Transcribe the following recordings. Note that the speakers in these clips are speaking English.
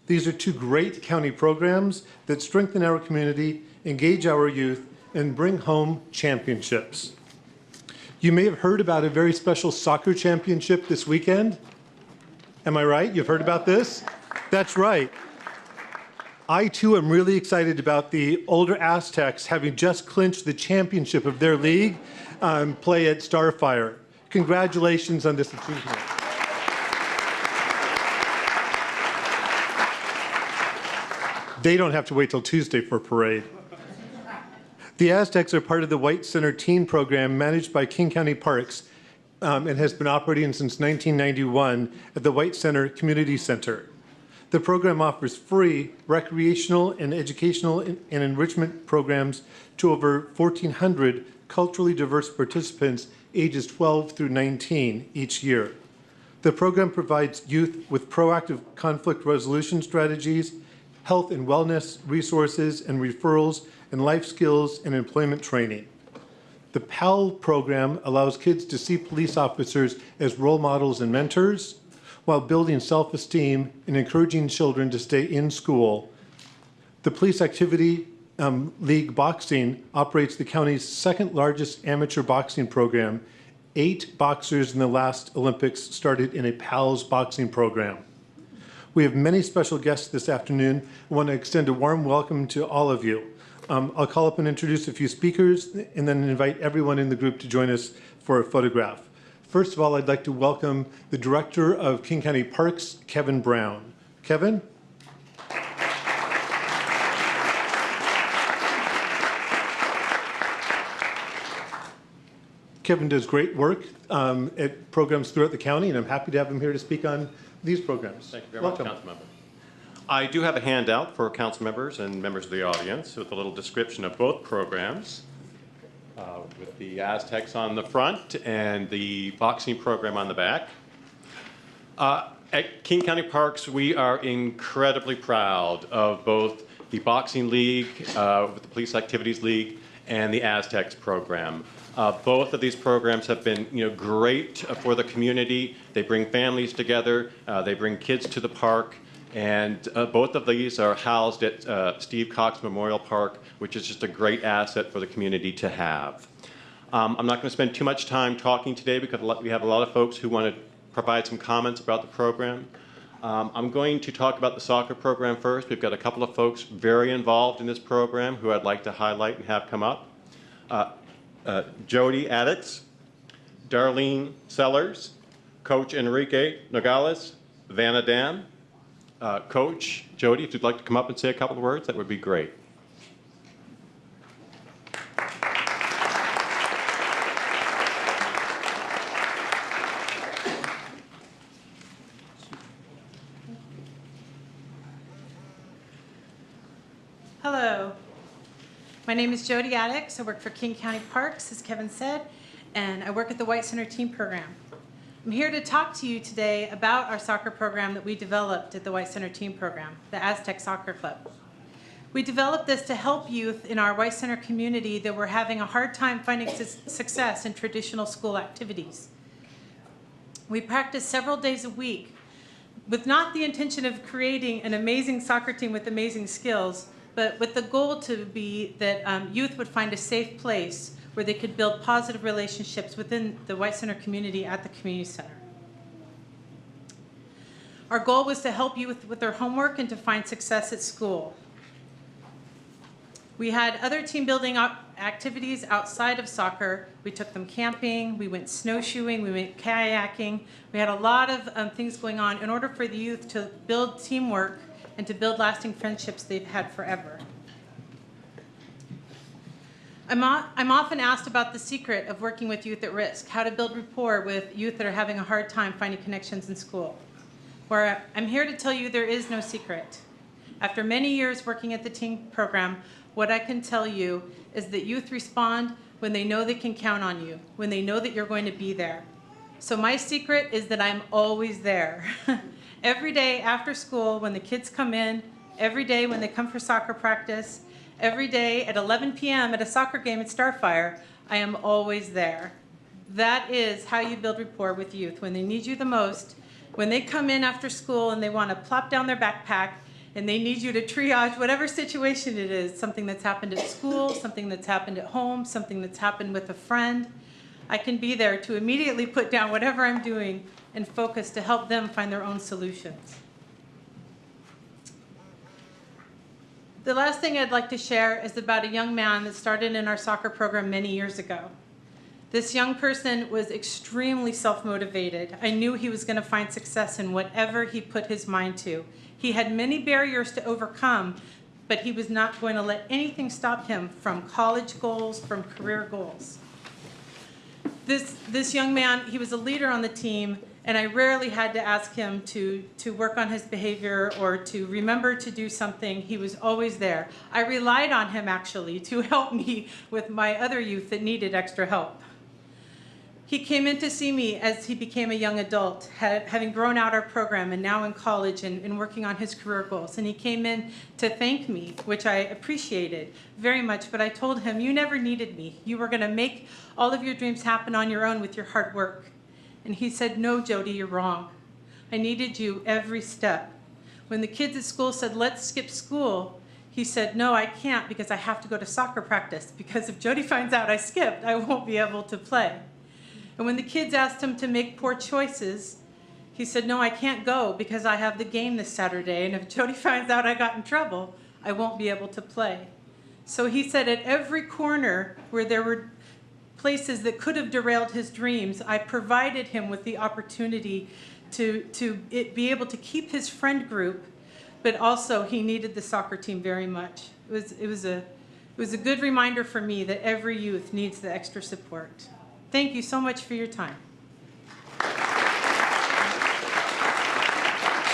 These are two great county programs that strengthen our community, engage our youth, and bring home championships. You may have heard about a very special soccer championship this weekend. Am I right? You've heard about this? That's right. I, too, am really excited about the older Aztecs having just clinched the championship of their league play at Starfire. Congratulations on this achievement. They don't have to wait till Tuesday for a parade. The Aztecs are part of the White Center Teen Program managed by King County Parks and has been operating since 1991 at the White Center Community Center. The program offers free recreational and educational and enrichment programs to over 1,400 culturally diverse participants ages 12 through 19 each year. The program provides youth with proactive conflict resolution strategies, health and wellness resources and referrals, and life skills and employment training. The PAL program allows kids to see police officers as role models and mentors, while building self-esteem and encouraging children to stay in school. The Police Activity League Boxing operates the county's second largest amateur boxing program. 8 boxers in the last Olympics started in a PALS boxing program. We have many special guests this afternoon. I want to extend a warm welcome to all of you. I'll call up and introduce a few speakers and then invite everyone in the group to join us for a photograph. First of all, I'd like to welcome the Director of King County Parks, Kevin Brown. Kevin? Kevin does great work at programs throughout the county, and I'm happy to have him here to speak on these programs. Thank you very much, Councilmember. I do have a handout for council members and members of the audience with a little description of both programs, with the Aztecs on the front and the boxing program on the back. At King County Parks, we are incredibly proud of both the Boxing League, with the Police Activities League, and the Aztecs program. Both of these programs have been, great for the community. They bring families together. They bring kids to the park. And both of these are housed at Steve Cox Memorial Park, which is just a great asset for the community to have. I'm not going to spend too much time talking today because we have a lot of folks who want to provide some comments about the program. I'm going to talk about the soccer program first. We've got a couple of folks very involved in this program who I'd like to highlight and have come up. Jody Addix, Darlene Sellers, Coach Enrique Nogales, Vanna Dan. Coach Jody, if you'd like to come up and say a couple of words, that would be great. Hello, my name is Jody Addix. I work for King County Parks, as Kevin said, and I work at the White Center Teen Program. I'm here to talk to you today about our soccer program that we developed at the White Center Teen Program, the Aztec Soccer Club. We developed this to help youth in our White Center community that were having a hard time finding success in traditional school activities. We practice several days a week with not the intention of creating an amazing soccer team with amazing skills, but with the goal to be that youth would find a safe place where they could build positive relationships within the White Center community at the community center. Our goal was to help youth with their homework and to find success at school. We had other team building activities outside of soccer. We took them camping, we went snowshoeing, we went kayaking. We had a lot of things going on in order for the youth to build teamwork and to build lasting friendships they've had forever. I'm often asked about the secret of working with youth at risk, how to build rapport with youth that are having a hard time finding connections in school. Where I'm here to tell you there is no secret. After many years working at the teen program, what I can tell you is that youth respond when they know they can count on you, when they know that you're going to be there. So my secret is that I'm always there. Every day after school, when the kids come in, every day when they come for soccer practice, every day at 11 p.m. at a soccer game at Starfire, I am always there. That is how you build rapport with youth. When they need you the most, when they come in after school and they want to plop down their backpack and they need you to triage whatever situation it is, something that's happened at school, something that's happened at home, something that's happened with a friend, I can be there to immediately put down whatever I'm doing and focus to help them find their own solutions. The last thing I'd like to share is about a young man that started in our soccer program many years ago. This young person was extremely self-motivated. I knew he was going to find success in whatever he put his mind to. He had many barriers to overcome, but he was not going to let anything stop him from college goals, from career goals. This young man, he was a leader on the team, and I rarely had to ask him to work on his behavior or to remember to do something. He was always there. I relied on him, actually, to help me with my other youth that needed extra help. He came in to see me as he became a young adult, having grown out our program and now in college and working on his career goals. And he came in to thank me, which I appreciated very much, but I told him, you never needed me. You were going to make all of your dreams happen on your own with your hard work. And he said, no, Jody, you're wrong. I needed you every step. When the kids at school said, let's skip school, he said, no, I can't because I have to go to soccer practice, because if Jody finds out I skipped, I won't be able to play. And when the kids asked him to make poor choices, he said, no, I can't go because I have the game this Saturday, and if Jody finds out I got in trouble, I won't be able to play. So he said at every corner where there were places that could have derailed his dreams, I provided him with the opportunity to be able to keep his friend group, but also he needed the soccer team very much. It was a good reminder for me that every youth needs the extra support. Thank you so much for your time.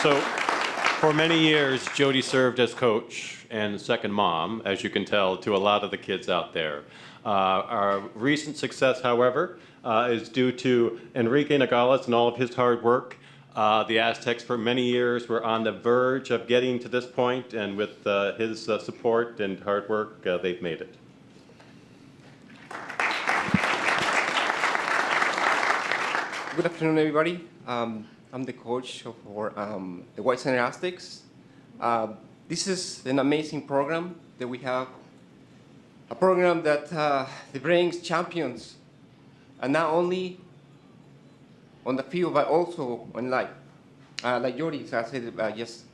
So, for many years, Jody served as coach and second mom, as you can tell, to a lot of the kids out there. Our recent success, however, is due to Enrique Nogales and all of his hard work. The Aztecs for many years were on the verge of getting to this point, and with his support and hard work, they've made it. Good afternoon, everybody. I'm the coach for the White Center Aztecs. This is an amazing program that we have. A program that brings champions, and not only on the field, but also on life. Like Jody said just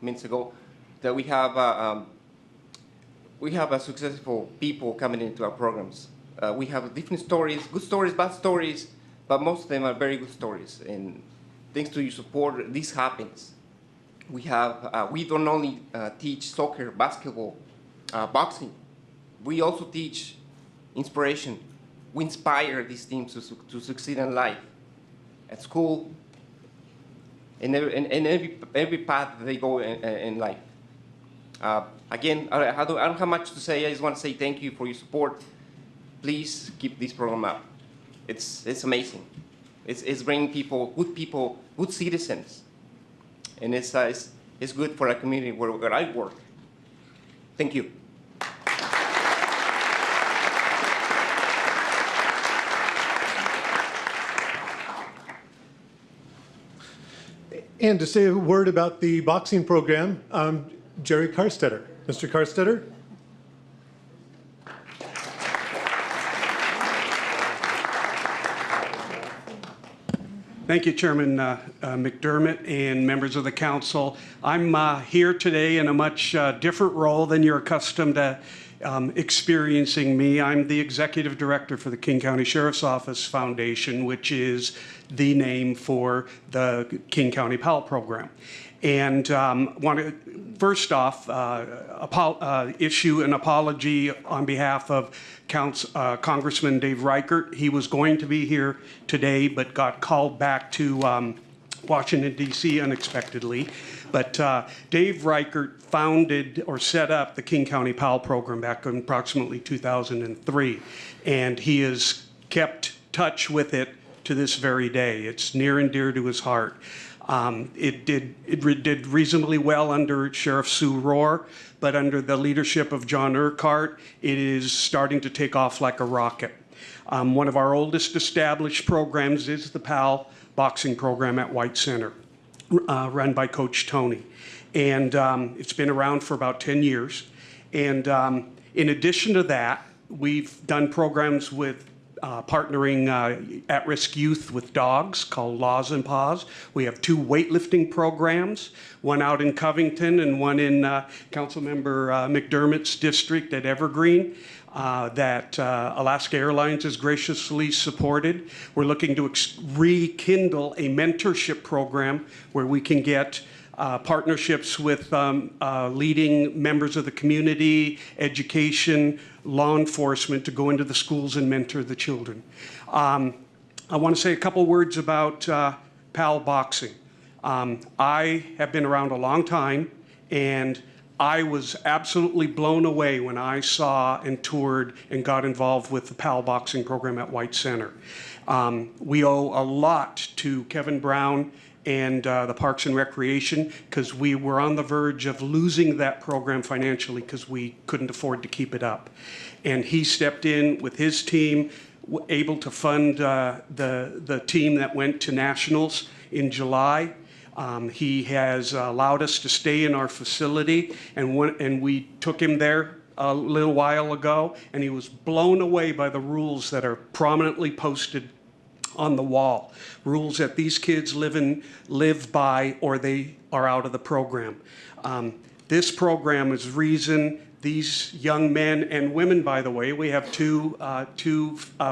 minutes ago, that we have successful people coming into our programs. We have different stories, good stories, bad stories, but most of them are very good stories. And thanks to your support, this happens. We don't only teach soccer, basketball, boxing. We also teach inspiration. We inspire these teams to succeed in life, at school, in every path that they go in life. Again, I don't have much to say. I just want to say thank you for your support. Please keep this program up. It's amazing. It's bringing people, good citizens, and it's good for a community where I work. Thank you. And to say a word about the boxing program, Jerry Karstetter. Mr. Karstetter? Thank you, Chairman McDermott and members of the council. I'm here today in a much different role than you're accustomed to experiencing me. I'm the executive director for the King County Sheriff's Office Foundation, which is the name for the King County PAL program. And want to first off issue an apology on behalf of Congressman Dave Reichert. He was going to be here today, but got called back to Washington, D.C. unexpectedly. But Dave Reichert founded or set up the King County PAL program back in approximately 2003, and he has kept touch with it to this very day. It's near and dear to his heart. It did reasonably well under Sheriff Sue Rohr, but under the leadership of John Urquhart, it is starting to take off like a rocket. One of our oldest established programs is the PAL boxing program at White Center, run by Coach Tony. And it's been around for about 10 years. And in addition to that, we've done programs with partnering at-risk youth with dogs called Laws and Paws. We have 2 weightlifting programs, one out in Covington and one in Councilmember McDermott's district at Evergreen. That Alaska Airlines has graciously supported. We're looking to rekindle a mentorship program where we can get partnerships with leading members of the community, education, law enforcement to go into the schools and mentor the children. I want to say a couple words about PAL boxing. I have been around a long time, and I was absolutely blown away when I saw and toured and got involved with the PAL boxing program at White Center. We owe a lot to Kevin Brown and the Parks and Recreation, because we were on the verge of losing that program financially because we couldn't afford to keep it up. And he stepped in with his team, able to fund the team that went to nationals in July. He has allowed us to stay in our facility, and we took him there a little while ago, and he was blown away by the rules that are prominently posted on the wall, rules that these kids live by, or they are out of the program. This program is reason these young men and women, by the way, we have two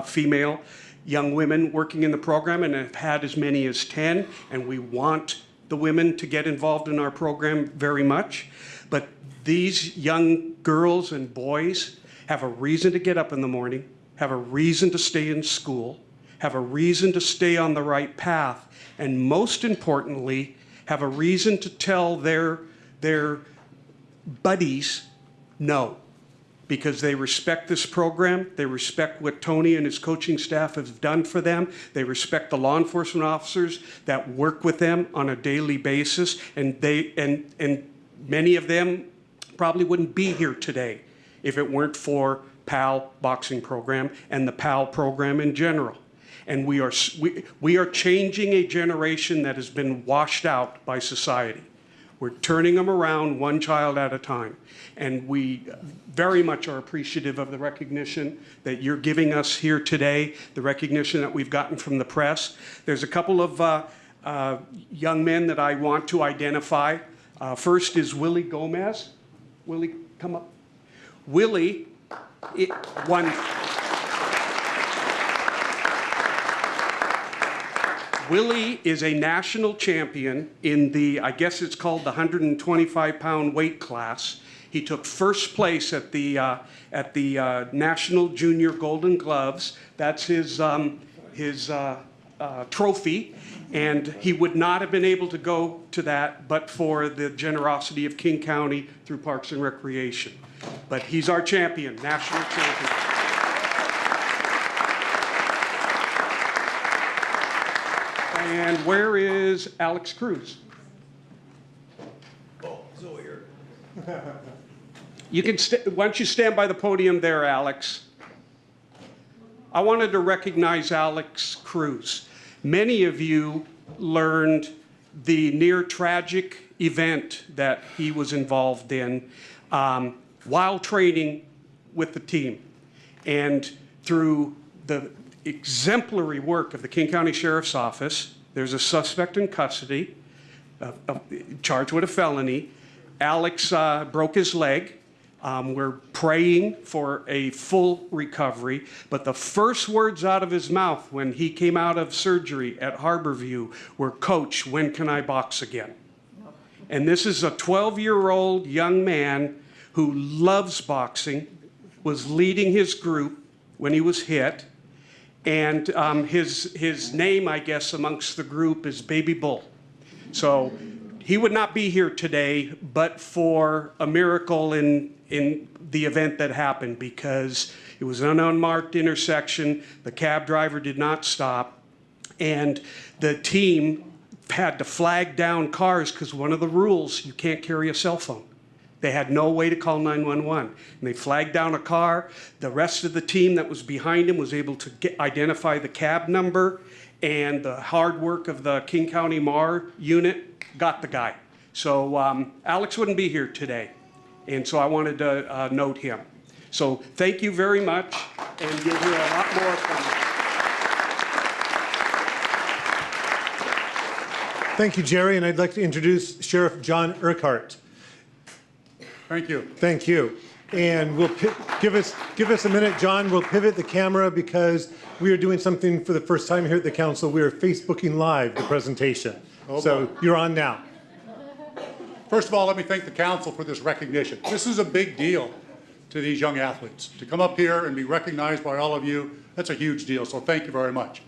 female young women working in the program and have had as many as 10, and we want the women to get involved in our program very much. But these young girls and boys have a reason to get up in the morning, have a reason to stay in school, have a reason to stay on the right path, and most importantly, have a reason to tell their buddies no, because they respect this program, they respect what Tony and his coaching staff have done for them, they respect the law enforcement officers that work with them on a daily basis, and many of them probably wouldn't be here today if it weren't for PAL boxing program and the PAL program in general. And we are changing a generation that has been washed out by society. We're turning them around one child at a time. And we very much are appreciative of the recognition that you're giving us here today, the recognition that we've gotten from the press. There's a couple of young men that I want to identify. First is Willie Gomez. Willie, come up. Willie won. Willie is a national champion in the, I guess it's called the 125-pound weight class. He took first place at the National Junior Golden Gloves. That's his trophy, and he would not have been able to go to that but for the generosity of King County through Parks and Recreation. But he's our champion, national champion. And where is Alex Cruz? Oh, he's over here. You can why don't you stand by the podium there, Alex? I wanted to recognize Alex Cruz. Many of you learned the near tragic event that he was involved in while training with the team. And through the exemplary work of the King County Sheriff's Office, there's a suspect in custody, charged with a felony. Alex broke his leg. We're praying for a full recovery, but the first words out of his mouth when he came out of surgery at Harborview were, "Coach, when can I box again?" And this is a 12-year-old young man who loves boxing, was leading his group when he was hit, and his name, I guess, amongst the group is Baby Bull. So he would not be here today but for a miracle in the event that happened, because it was an unmarked intersection, the cab driver did not stop, and the team had to flag down cars because one of the rules, you can't carry a cell phone. They had no way to call 911. And they flagged down a car. The rest of the team that was behind him was able to identify the cab number, and the hard work of the King County MAR unit got the guy. So Alex wouldn't be here today, and so I wanted to note him. So thank you very much, and you'll hear a lot more from me. Thank you, Jerry, and I'd like to introduce Sheriff John Urquhart. Thank you. Thank you. And we'll give us a minute, John. We'll pivot the camera because we are doing something for the first time here at the council. We are Facebooking live the presentation. So you're on now. First of all, let me thank the council for this recognition. This is a big deal to these young athletes. To come up here and be recognized by all of you, that's a huge deal, so thank you very much.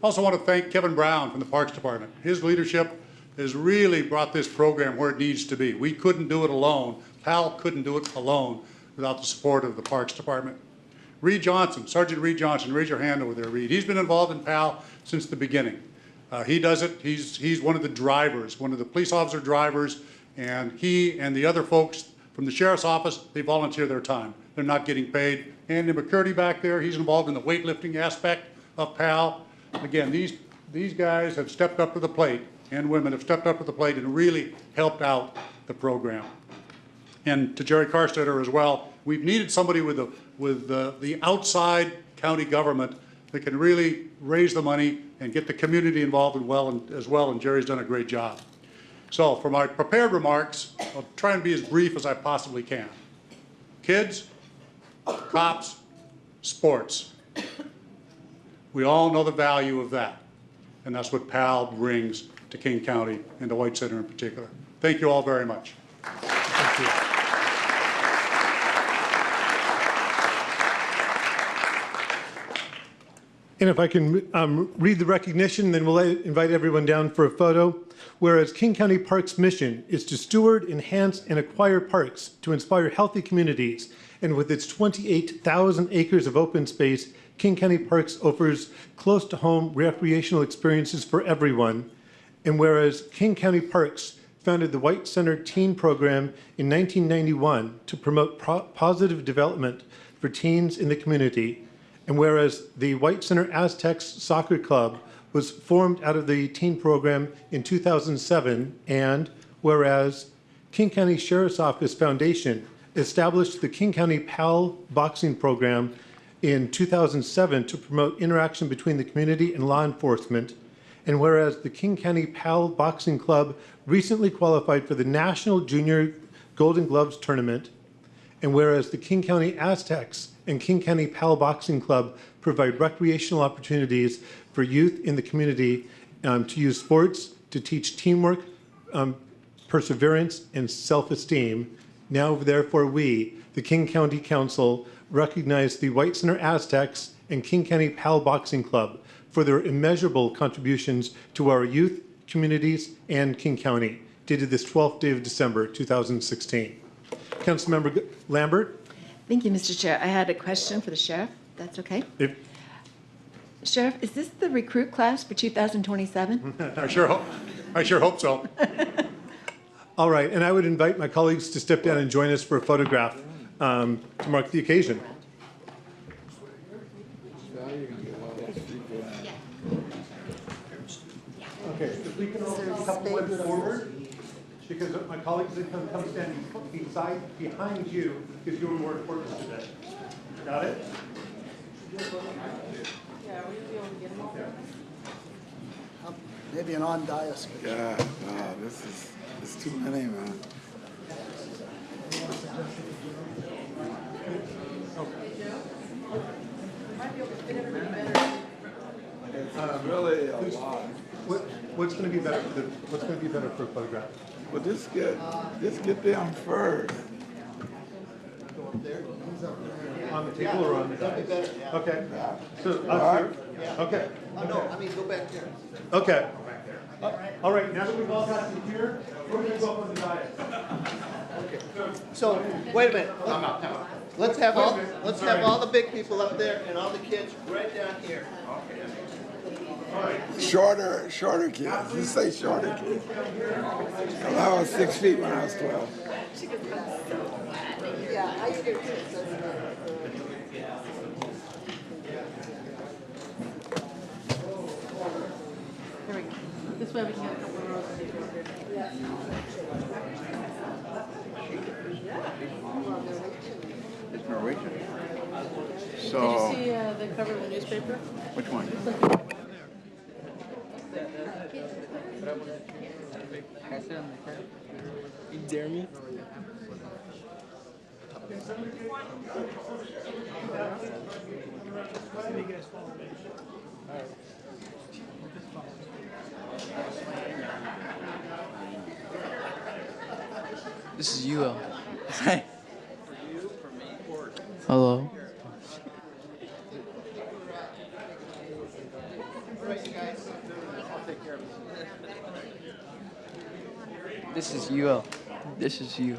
I also want to thank Kevin Brown from the Parks Department. His leadership has really brought this program where it needs to be. We couldn't do it alone. PAL couldn't do it alone without the support of the Parks Department. Reed Johnson, Sergeant Reed Johnson, raise your hand over there, Reed. He's been involved in PAL since the beginning. He does it, he's one of the drivers, one of the police officer drivers, and he and the other folks from the sheriff's office, they volunteer their time. They're not getting paid. Andy McCurdy back there, he's involved in the weightlifting aspect of PAL. Again, these guys have stepped up to the plate, and women have stepped up to the plate and really helped out the program. And to Jerry Carstetter as well, we've needed somebody with the outside county government that can really raise the money and get the community involved as well, and Jerry's done a great job. So for my prepared remarks, I'll try and be as brief as I possibly can. Kids, cops, sports. We all know the value of that, and that's what PAL brings to King County and to White Center in particular. Thank you all very much. Thank you. And if I can read the recognition, then we'll invite everyone down for a photo. Whereas King County Parks' mission is to steward, enhance, and acquire parks to inspire healthy communities. And with its 28,000 acres of open space, King County Parks offers close-to-home recreational experiences for everyone. And whereas King County Parks founded the White Center Teen Program in 1991 to promote positive development for teens in the community, and whereas the White Center Aztecs Soccer Club was formed out of the teen program in 2007, and whereas King County Sheriff's Office Foundation established the King County PAL boxing program in 2007 to promote interaction between the community and law enforcement, and whereas the King County PAL Boxing Club recently qualified for the National Junior Golden Gloves Tournament, and whereas the King County Aztecs and King County PAL Boxing Club provide recreational opportunities for youth in the community to use sports to teach teamwork, perseverance, and self-esteem. Now, therefore, we, the King County Council, recognize the White Center Aztecs and King County PAL Boxing Club for their immeasurable contributions to our youth, communities, and King County, dated this 12th day of December, 2016. Councilmember Lambert? Thank you, Mr. Chair. I had a question for the sheriff. That's okay. Sheriff, is this the recruit class for 2027? I sure hope so. All right, and I would invite my colleagues to step down and join us for a photograph to mark the occasion. Okay, if we can all come one forward, because my colleagues that come stand behind you, because you're more important today. Got it? Maybe an on-dais. Yeah, no, it's too many, man. It's really a lot. What's going to be better for a photograph? Well, just get them first. On the table or on the dais? Okay. So up here? Okay. No, I mean, go back there. Okay. All right, now that we've all got to here, we're going to go up on the dais. So, wait a minute. Let's have all the big people up there and all the kids right down here. Shorter kids. You say shorter kids. Well, I was 6 feet when I was 12. Yeah, I do. There we go. This way we can get a couple of rows. Norwegian. Did So, you see the cover of the newspaper? which one? Jeremy? This is you, Hi. Hello. This is you. This is you.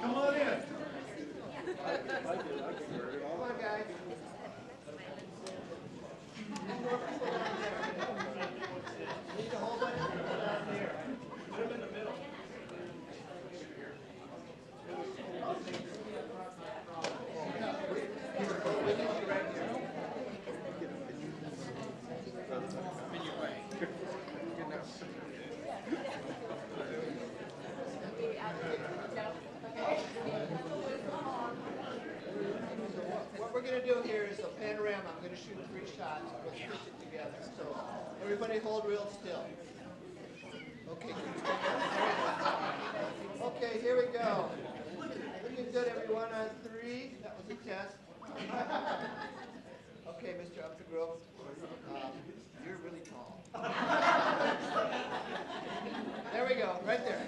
Come on in. Come on, guys. Need a whole bunch of people down here. Put them in the middle. What we're going to do here is a panorama. I'm going to shoot 3 shots. We'll stitch it together. So everybody hold real still. Okay. Okay, here we go. Looking good, everyone, on 3. That was a test. Okay, Mr. Uppergrove, you're really tall. There we go, right there.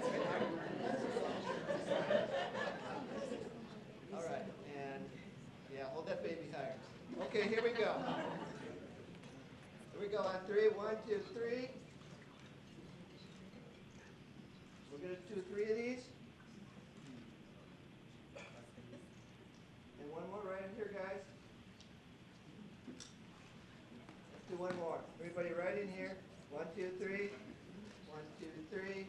All right, and yeah, hold that baby higher. Okay, here we go. Here we go on 3. 1, 2, 3. We're going to do 3 of these. And one more right in here, guys. Let's do one more. Everybody right in here. 1, 2, 3. 1, 2, 3.